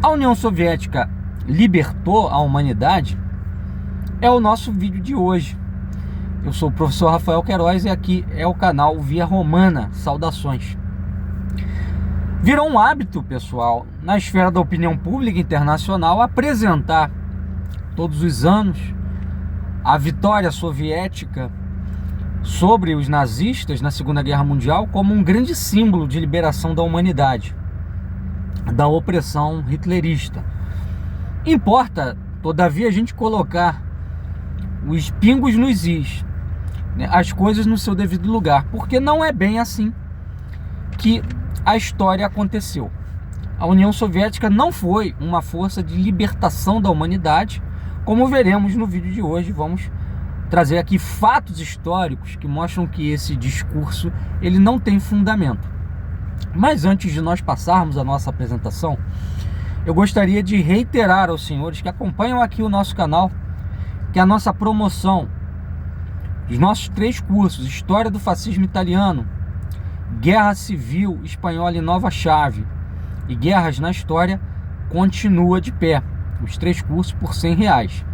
A União Soviética libertou a humanidade é o nosso vídeo de hoje. Eu sou o professor Rafael Queiroz e aqui é o canal Via Romana. Saudações. Virou um hábito, pessoal, na esfera da opinião pública internacional, apresentar todos os anos a vitória soviética sobre os nazistas na Segunda Guerra Mundial como um grande símbolo de liberação da humanidade da opressão hitlerista. Importa, todavia, a gente colocar os pingos nos is, né, as coisas no seu devido lugar, porque não é bem assim que a história aconteceu. A União Soviética não foi uma força de libertação da humanidade, como veremos no vídeo de hoje. Vamos trazer aqui fatos históricos que mostram que esse discurso ele não tem fundamento. Mas antes de nós passarmos a nossa apresentação, eu gostaria de reiterar aos senhores que acompanham aqui o nosso canal que a nossa promoção dos nossos 3 cursos, História do Fascismo Italiano, Guerra Civil Espanhola e Nova Chave e Guerras na História, continua de pé. Os 3 cursos por R$100.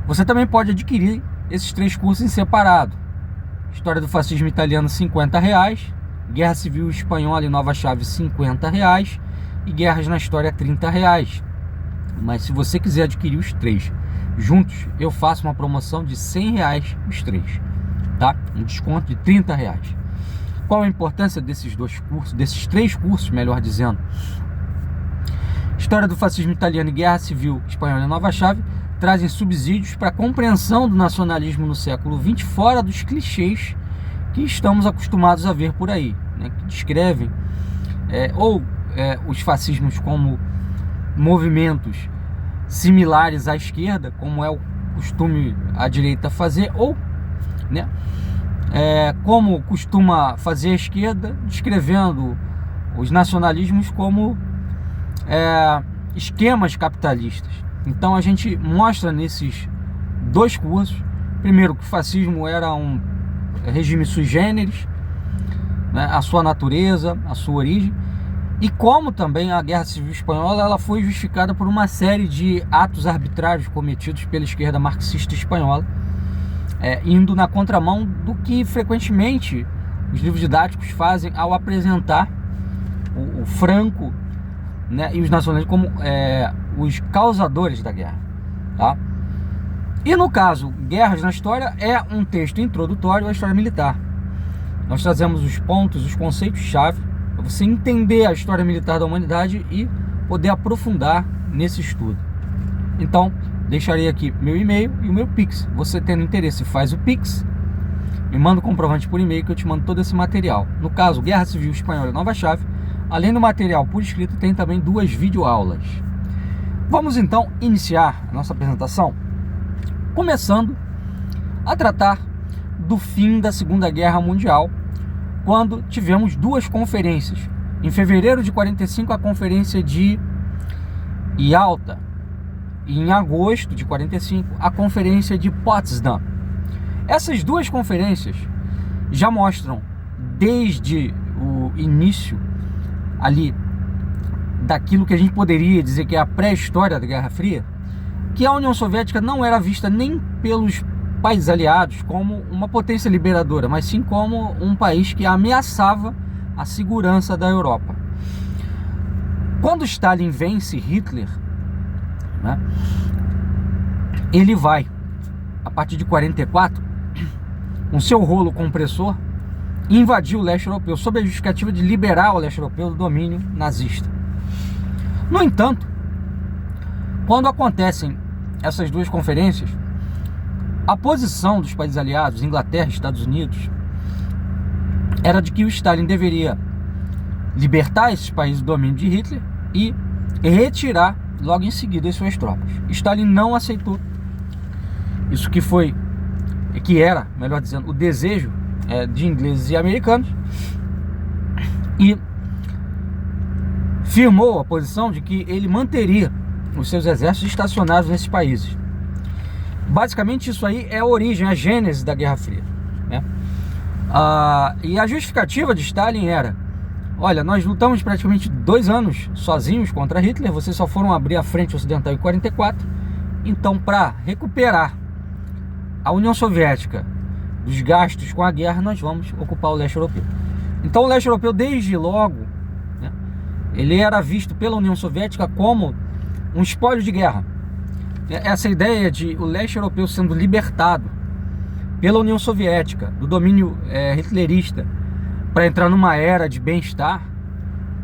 Você também pode adquirir esses 3 cursos em separado. História do Fascismo Italiano, R$50. Guerra Civil Espanhola e Nova Chave, R$50. E Guerras na História, R$30. Mas se você quiser adquirir os 3 juntos, eu faço uma promoção de R$100 os 3, tá? Um desconto de R$30. Qual a importância desses 2 cursos, desses 3 cursos, melhor dizendo? História do Fascismo Italiano e Guerra Civil Espanhola e Nova Chave trazem subsídios para a compreensão do nacionalismo no século XX, fora dos clichês que estamos acostumados a ver por aí, né, que descrevem os fascismos como movimentos similares à esquerda, como é o costume a direita fazer, ou, né, como costuma fazer a esquerda, descrevendo os nacionalismos como esquemas capitalistas. Então a gente mostra nesses 2 cursos, primeiro, que o fascismo era um regime sui generis, né, a sua natureza, a sua origem, e como também a Guerra Civil Espanhola ela foi justificada por uma série de atos arbitrários cometidos pela esquerda marxista espanhola, indo na contramão do que frequentemente os livros didáticos fazem ao apresentar o Franco, né, e os nacionalistas como os causadores da guerra, tá? E no caso, Guerras na História é um texto introdutório à história militar. Nós trazemos os pontos, os conceitos-chave, para você entender a história militar da humanidade e poder aprofundar nesse estudo. Então, deixarei aqui meu e-mail e o meu Pix. Você tendo interesse, faz o Pix, me manda o comprovante por e-mail que eu te mando todo esse material. No caso, Guerra Civil Espanhola e Nova Chave, além do material por escrito, tem também 2 videoaulas. Vamos então iniciar a nossa apresentação começando a tratar do fim da Segunda Guerra Mundial, quando tivemos 2 conferências. Em fevereiro de 45, a Conferência de Yalta, e em agosto de 45, a Conferência de Potsdam. Essas 2 conferências já mostram, desde o início ali daquilo que a gente poderia dizer que é a pré-história da Guerra Fria, que a União Soviética não era vista nem pelos países aliados como uma potência liberadora, mas sim como um país que ameaçava a segurança da Europa. Quando Stalin vence Hitler, né, ele vai, a partir de 44, com seu rolo compressor, invadir o leste europeu, sob a justificativa de liberar o leste europeu do domínio nazista. No entanto, quando acontecem essas 2 conferências, a posição dos países aliados, Inglaterra e Estados Unidos, era de que o Stalin deveria libertar esses países do domínio de Hitler e retirar logo em seguida as suas tropas. Stalin não aceitou isso, que era, melhor dizendo, o desejo de ingleses e americanos, e firmou a posição de que ele manteria os seus exércitos estacionados nesses países. Basicamente isso aí é a origem, a gênese da Guerra Fria, né? E a justificativa de Stalin era olha, nós lutamos praticamente 2 anos sozinhos contra Hitler, vocês só foram abrir a frente ocidental em 44, então para recuperar a União Soviética dos gastos com a guerra, nós vamos ocupar o leste europeu. Então o leste europeu, desde logo, né, ele era visto pela União Soviética como um espólio de guerra. Essa ideia de o leste europeu sendo libertado pela União Soviética do domínio hitlerista para entrar numa era de bem-estar,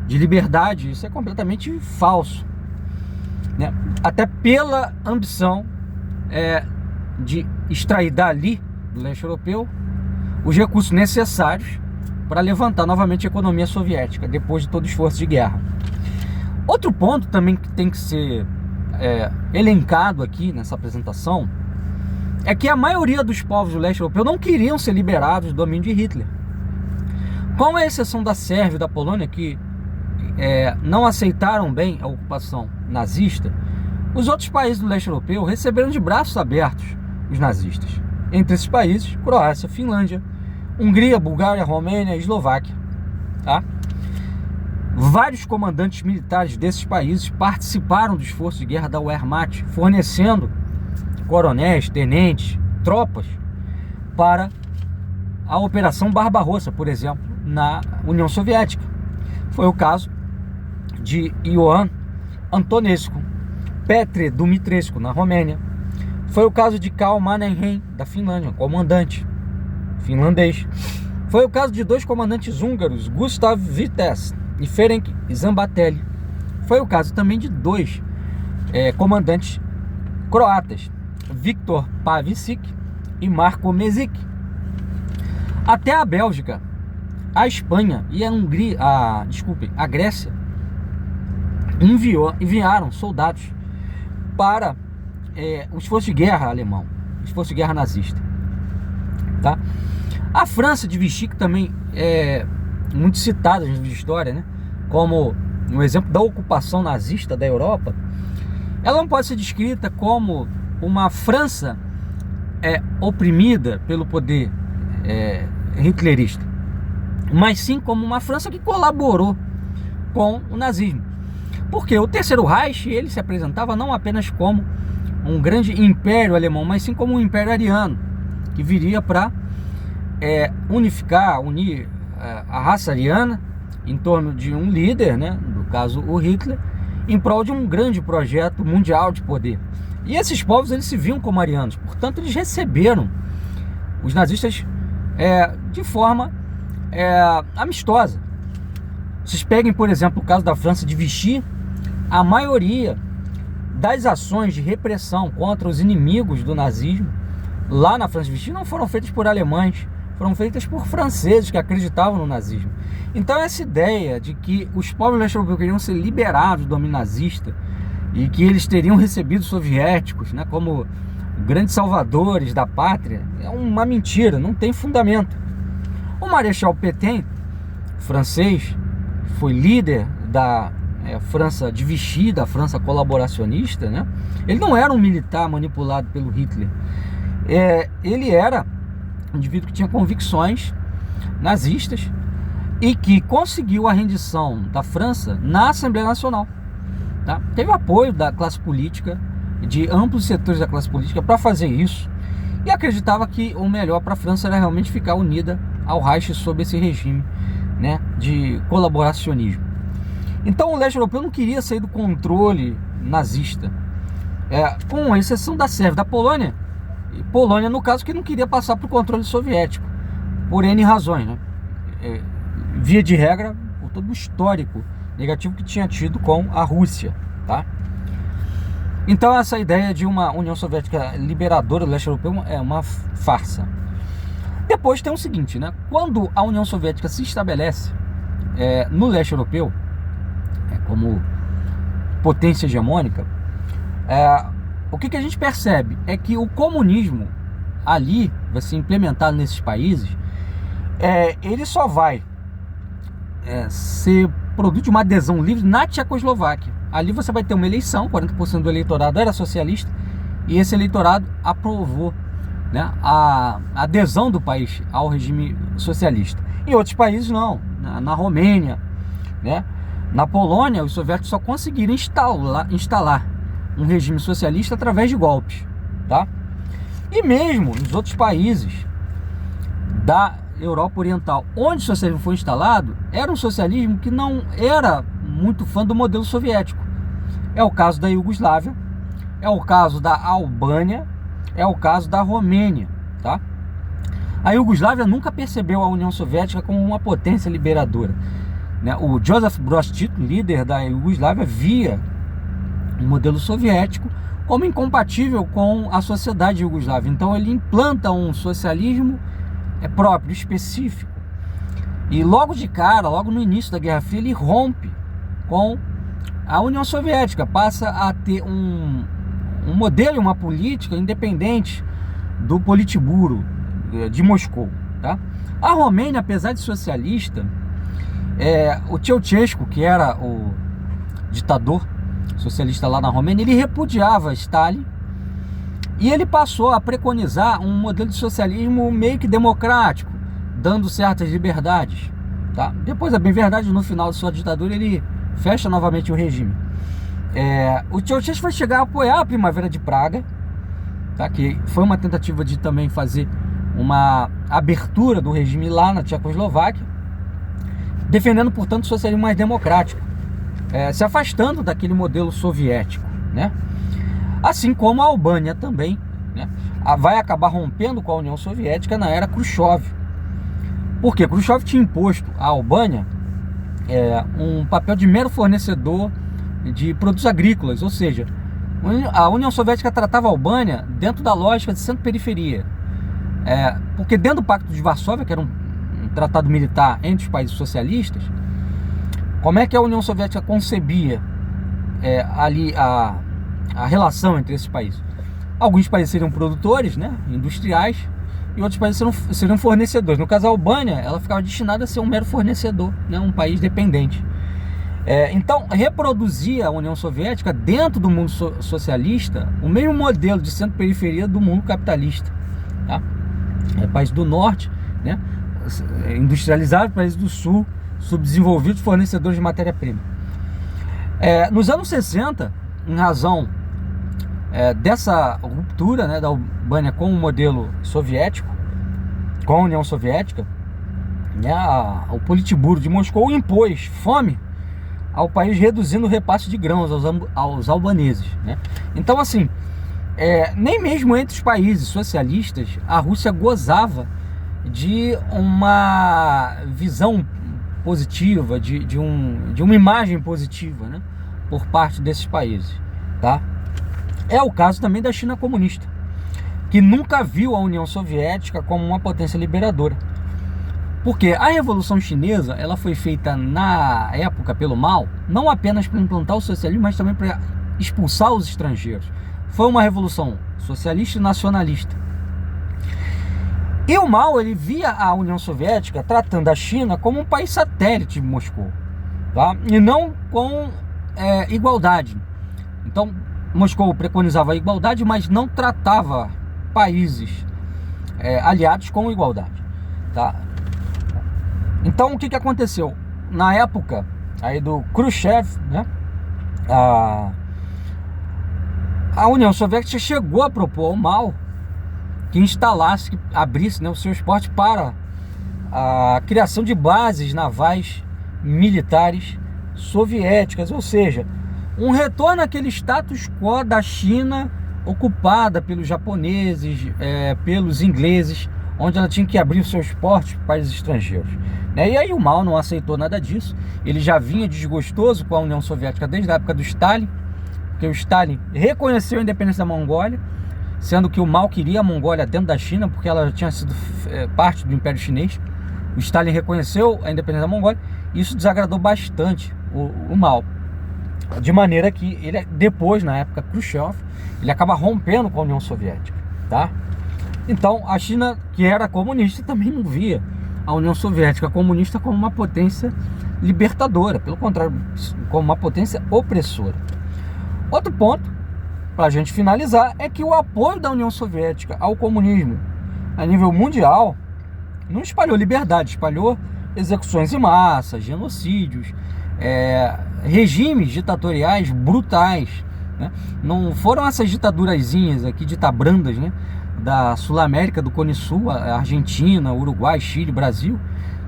de liberdade, isso é completamente falso, né? Até pela ambição de extrair dali, do leste europeu, os recursos necessários para levantar novamente a economia soviética depois de todo o esforço de guerra. Outro ponto também que tem que ser elencado aqui nessa apresentação é que a maioria dos povos do leste europeu não queriam ser liberados do domínio de Hitler. Com a exceção da Sérvia e da Polônia, que não aceitaram bem a ocupação nazista, os outros países do leste europeu receberam de braços abertos os nazistas. Entre esses países, Croácia, Finlândia, Hungria, Bulgária, Romênia e Eslováquia. Tá? Vários comandantes militares desses países participaram do esforço de guerra da Wehrmacht, fornecendo coronéis, tenentes, tropas para a Operação Barbarossa, por exemplo, na União Soviética. Foi o caso de Ioan Antonescu, Petr Dumitrescu, na Romênia. Foi o caso de Karl Mannerheim, da Finlândia, comandante finlandês. Foi o caso de 2 comandantes húngaros, Gustav Vitéz e Ferenc Zambatelli. Foi o caso também de 2 comandantes croatas, Viktor Pavicic e Marko Mesic. Até a Bélgica, a Espanha e a Grécia enviaram soldados para o esforço de guerra alemão, o esforço de guerra nazista. Tá? A França de Vichy, que também é muito citada nos livros de história, né, como um exemplo da ocupação nazista da Europa, ela não pode ser descrita como uma França oprimida pelo poder hitlerista, mas sim como uma França que colaborou com o nazismo. Porque o Terceiro Reich, ele se apresentava não apenas como um grande império alemão, mas sim como um império ariano, que viria para unir a raça ariana em torno de um líder, né, no caso o Hitler, em prol de um grande projeto mundial de poder. E esses povos, eles se viam como arianos, portanto eles receberam os nazistas de forma amistosa. Vocês peguem, por exemplo, o caso da França de Vichy. A maioria das ações de repressão contra os inimigos do nazismo lá na França de Vichy não foram feitas por alemães, foram feitas por franceses que acreditavam no nazismo. Então essa ideia de que os povos leste europeus queriam ser liberados do domínio nazista e que eles teriam recebido soviéticos, né, como grandes salvadores da pátria, é uma mentira, não tem fundamento. O Marechal Pétain, francês, foi líder da França de Vichy, da França colaboracionista, né? Ele não era um militar manipulado pelo Hitler. Ele era um indivíduo que tinha convicções nazistas e que conseguiu a rendição da França na Assembleia Nacional. Tá? Teve apoio da classe política, de amplos setores da classe política, para fazer isso, e acreditava que o melhor para a França era realmente ficar unida ao Reich sob esse regime, né, de colaboracionismo. Então o leste europeu não queria sair do controle nazista, com exceção da Sérvia, da Polônia. E Polônia, no caso, que não queria passar para o controle soviético, por N razões, né? Via de regra, por todo o histórico negativo que tinha tido com a Rússia. Tá? Então essa ideia de uma União Soviética liberadora do leste europeu é uma farsa. Depois tem o seguinte, né? Quando a União Soviética se estabelece no leste europeu, como potência hegemônica, o que a gente percebe é que o comunismo ali vai ser implementado nesses países, ele só vai ser produto de uma adesão livre na Tchecoslováquia. Ali você vai ter uma eleição, 40% do eleitorado era socialista, e esse eleitorado aprovou, né, a adesão do país ao regime socialista. Em outros países não, na Romênia, né? Na Polônia, os soviéticos só conseguiram instalar um regime socialista através de golpes, tá? E mesmo nos outros países da Europa Oriental, onde o socialismo foi instalado, era um socialismo que não era muito fã do modelo soviético. É o caso da Iugoslávia, é o caso da Albânia, é o caso da Romênia, tá? A Iugoslávia nunca percebeu a União Soviética como uma potência liberadora, né? O Joseph Broz Tito, líder da Iugoslávia, via o modelo soviético como incompatível com a sociedade iugoslava. Então ele implanta um socialismo próprio, específico. E logo de cara, logo no início da Guerra Fria, ele rompe com a União Soviética, passa a ter um modelo e uma política independente do Politburo de Moscou, tá? A Romênia, apesar de socialista, o Ceausescu, que era o ditador socialista lá na Romênia, ele repudiava Stalin e ele passou a preconizar um modelo de socialismo meio que democrático, dando certas liberdades, tá? Depois, é bem verdade, no final de sua ditadura, ele fecha novamente o regime. O Ceausescu vai chegar a apoiar a Primavera de Praga, tá? Que foi uma tentativa de também fazer uma abertura do regime lá na Tchecoslováquia, defendendo, portanto, o socialismo mais democrático, se afastando daquele modelo soviético, né? Assim como a Albânia também, né, vai acabar rompendo com a União Soviética na era Khrushchev. Porque Khrushchev tinha imposto à Albânia um papel de mero fornecedor de produtos agrícolas, ou seja, a União Soviética tratava a Albânia dentro da lógica de centro-periferia. Porque dentro do Pacto de Varsóvia, que era um tratado militar entre os países socialistas, como é que a União Soviética concebia ali a relação entre esses países? Alguns países seriam produtores, né, industriais, e outros países seriam fornecedores. No caso, a Albânia, ela ficava destinada a ser um mero fornecedor, né, um país dependente. Então, reproduzia a União Soviética dentro do mundo socialista o mesmo modelo de centro-periferia do mundo capitalista, tá? Países do norte, né, industrializados, países do sul, subdesenvolvidos, fornecedores de matéria-prima. Nos anos 60, em razão dessa ruptura, né, da Albânia com o modelo soviético, com a União Soviética, né, o Politburo de Moscou impôs fome ao país, reduzindo o repasse de grãos aos albaneses, né? Então, assim, nem mesmo entre os países socialistas a Rússia gozava de uma visão positiva, de uma imagem positiva, né, por parte desses países, tá? É o caso também da China comunista, que nunca viu a União Soviética como uma potência liberadora. Porque a Revolução Chinesa, ela foi feita na época pelo Mao, não apenas para implantar o socialismo, mas também para expulsar os estrangeiros. Foi uma revolução socialista e nacionalista. E o Mao, ele via a União Soviética tratando a China como um país satélite de Moscou, tá? E não com igualdade. Então, Moscou preconizava a igualdade, mas não tratava países aliados com igualdade, tá? Então, o que aconteceu? Na época aí do Khrushchev, né, a União Soviética chegou a propor ao Mao que instalasse, que abrisse, né, o seu esporte para a criação de bases navais militares soviéticas, ou seja, um retorno àquele status quo da China ocupada pelos japoneses, pelos ingleses, onde ela tinha que abrir os seus portos para países estrangeiros, né? E aí o Mao não aceitou nada disso. Ele já vinha desgostoso com a União Soviética desde a época do Stalin, porque o Stalin reconheceu a independência da Mongólia, sendo que o Mao queria a Mongólia dentro da China, porque ela tinha sido parte do Império Chinês. O Stalin reconheceu a independência da Mongólia, e isso desagradou bastante o Mao. De maneira que ele, depois, na época Khrushchev, ele acaba rompendo com a União Soviética, tá? Então, a China, que era comunista, também não via a União Soviética comunista como uma potência libertadora, pelo contrário, como uma potência opressora. Outro ponto, para a gente finalizar, é que o apoio da União Soviética ao comunismo a nível mundial não espalhou liberdade, espalhou execuções em massa, genocídios, regimes ditatoriais brutais, né? Não foram essas ditadurazinhas aqui, ditabrandas, né, da Sul-América, do Cone Sul, a Argentina, Uruguai, Chile, Brasil,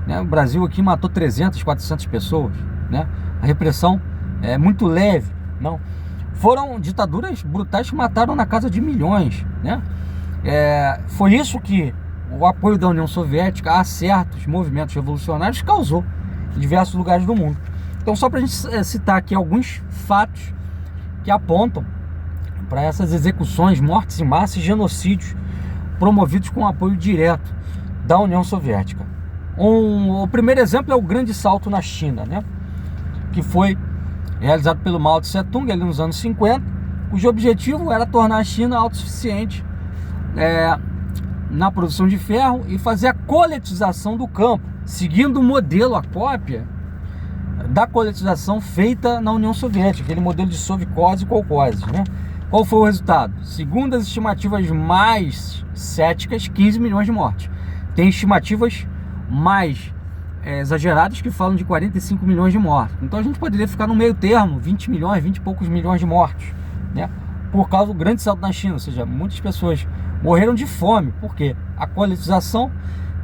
né? O Brasil aqui matou 300, 400 pessoas, né? A repressão é muito leve, não. Foram ditaduras brutais que mataram na casa de milhões, né? Foi isso que o apoio da União Soviética a certos movimentos revolucionários causou em diversos lugares do mundo. Então, só para a gente citar aqui alguns fatos que apontam para essas execuções, mortes em massa e genocídios promovidos com apoio direto da União Soviética. O primeiro exemplo é o Grande Salto na China, né? Que foi realizado pelo Mao Tse Tung ali nos anos 50, cujo objetivo era tornar a China autossuficiente na produção de ferro e fazer a coletização do campo, seguindo o modelo, a cópia da coletização feita na União Soviética, aquele modelo de sovicose e kolcose, né? Qual foi o resultado? Segundo as estimativas mais céticas, 15 milhões de mortes. Tem estimativas mais exageradas que falam de 45 milhões de mortos. Então a gente poderia ficar no meio termo, 20 milhões, 20 e poucos milhões de mortos, né? Por causa do Grande Salto na China, ou seja, muitas pessoas morreram de fome, porque a coletização,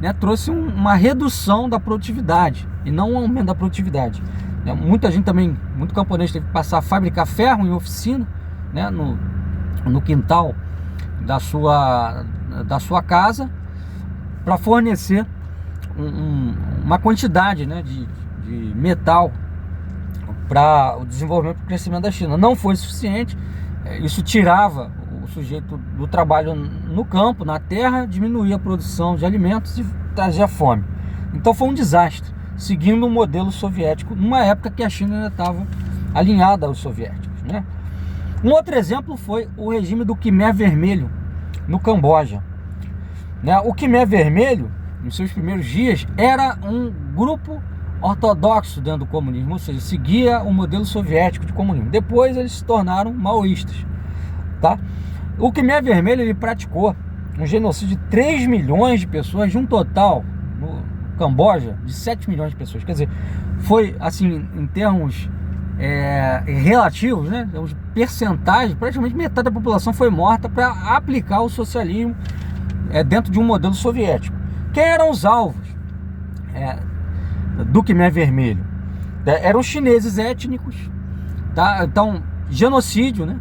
né, trouxe uma redução da produtividade e não um aumento da produtividade, né? Muita gente também, muito camponês teve que passar a fabricar ferro em oficina, né, no quintal da sua casa, para fornecer uma quantidade, né, de metal para o desenvolvimento e crescimento da China. Não foi suficiente, isso tirava o sujeito do trabalho no campo, na terra, diminuía a produção de alimentos e trazia fome. Então foi um desastre, seguindo o modelo soviético, numa época que a China ainda estava alinhada aos soviéticos, né? Um outro exemplo foi o regime do Khmer Vermelho, no Camboja, né? O Khmer Vermelho, nos seus primeiros dias, era um grupo ortodoxo dentro do comunismo, ou seja, seguia o modelo soviético de comunismo. Depois eles se tornaram maoístas, tá? O Khmer Vermelho, ele praticou um genocídio de 3 milhões de pessoas, de um total, no Camboja, de 7 milhões de pessoas. Quer dizer, foi, assim, em termos relativos, né, os percentagens, praticamente metade da população foi morta para aplicar o socialismo dentro de um modelo soviético. Quem eram os alvos do Khmer Vermelho? Eram chineses étnicos, tá? Então, genocídio, né?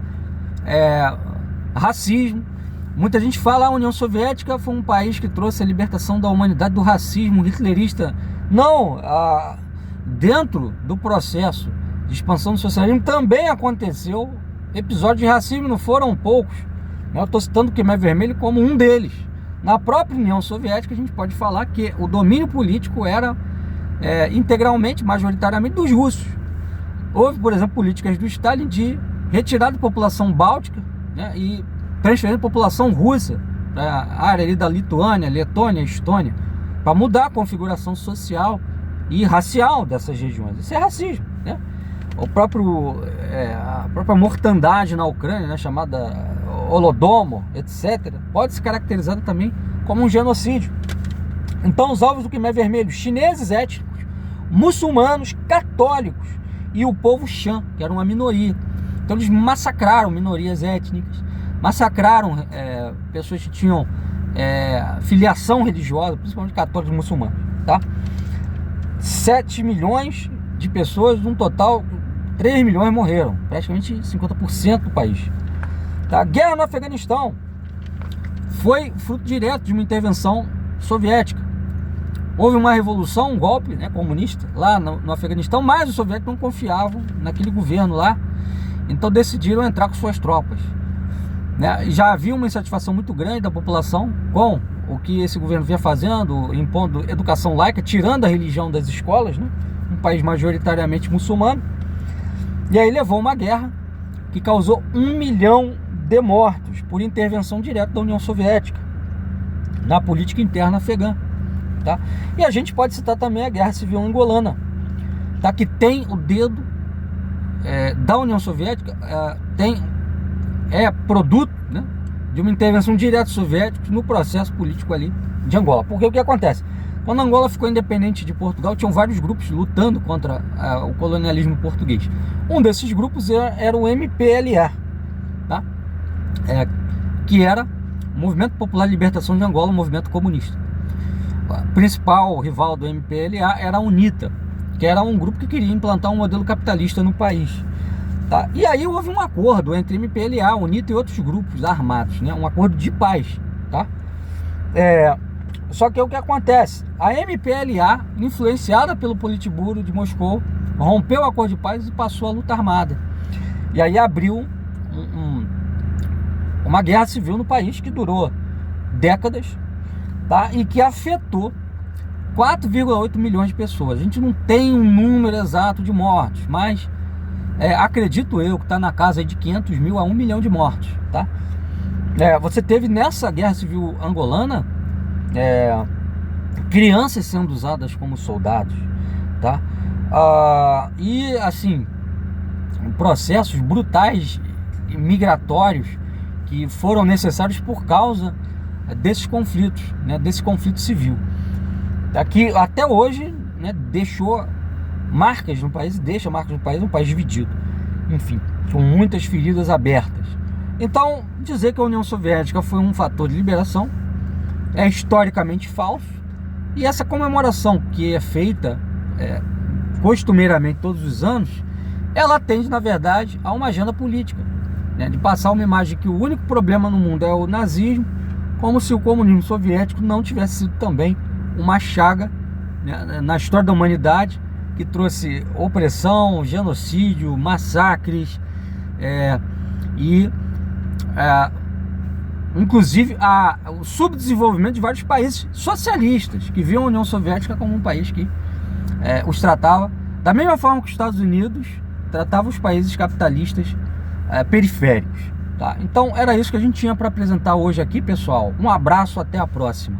Racismo. Muita gente fala que a União Soviética foi um país que trouxe a libertação da humanidade do racismo hitlerista. Não, dentro do processo de expansão do socialismo também aconteceu episódios de racismo, não foram poucos. Eu estou citando o Khmer Vermelho como um deles. Na própria União Soviética a gente pode falar que o domínio político era integralmente, majoritariamente dos russos. Houve, por exemplo, políticas do Stalin de retirar da população báltica, né, e transferir a população russa para a área ali da Lituânia, Letônia, Estônia, para mudar a configuração social e racial dessas regiões. Isso é racismo, né? A própria mortandade na Ucrânia, né, chamada Holodomor, etc., pode ser caracterizada também como um genocídio. Então, os alvos do Khmer Vermelho, chineses étnicos, muçulmanos, católicos e o povo Shan, que era uma minoria. Então, eles massacraram minorias étnicas, massacraram pessoas que tinham filiação religiosa, principalmente católicos e muçulmanos, tá? 7 milhões de pessoas, num total, 3 milhões morreram, praticamente 50% do país. A guerra no Afeganistão foi fruto direto de uma intervenção soviética. Houve uma revolução, um golpe, né, comunista lá no Afeganistão, mas os soviéticos não confiavam naquele governo lá, então decidiram entrar com suas tropas, né? Já havia uma insatisfação muito grande da população com o que esse governo vinha fazendo, impondo educação laica, tirando a religião das escolas, né? Um país majoritariamente muçulmano. E aí levou uma guerra que causou 1 milhão de mortos por intervenção direta da União Soviética na política interna afegã, tá? E a gente pode citar também a Guerra Civil Angolana, tá? Que tem o dedo da União Soviética, produto, né, de uma intervenção direta soviética no processo político ali de Angola. Porque o que acontece? Quando Angola ficou independente de Portugal, tinham vários grupos lutando contra o colonialismo português. Um desses grupos era o MPLA, tá? Que era o Movimento Popular de Libertação de Angola, um movimento comunista. O principal rival do MPLA era a UNITA, que era um grupo que queria implantar um modelo capitalista no país. Tá? E aí houve um acordo entre MPLA, UNITA e outros grupos armados, né? Um acordo de paz. Tá? Só que o que acontece? A MPLA, influenciada pelo Politburo de Moscou, rompeu o acordo de paz e passou a luta armada. E aí abriu uma guerra civil no país que durou décadas, tá? E que afetou 4,8 milhões de pessoas. A gente não tem um número exato de mortos, mas acredito eu que está na casa de 500 mil a 1 milhão de mortos, tá? Você teve nessa guerra civil angolana crianças sendo usadas como soldados, tá? E assim, processos brutais migratórios que foram necessários por causa desses conflitos, né, desse conflito civil, que até hoje, né, deixou marcas no país, deixa marcas no país, um país dividido, enfim, com muitas feridas abertas. Então, dizer que a União Soviética foi um fator de liberação é historicamente falso, e essa comemoração que é feita costumeiramente todos os anos, ela atende, na verdade, a uma agenda política, né, de passar uma imagem que o único problema no mundo é o nazismo, como se o comunismo soviético não tivesse sido também uma chaga, né, na história da humanidade, que trouxe opressão, genocídio, massacres inclusive o subdesenvolvimento de vários países socialistas que viam a União Soviética como um país que os tratava da mesma forma que os Estados Unidos tratava os países capitalistas periféricos, tá? Então era isso que a gente tinha para apresentar hoje aqui, pessoal. Um abraço, até a próxima.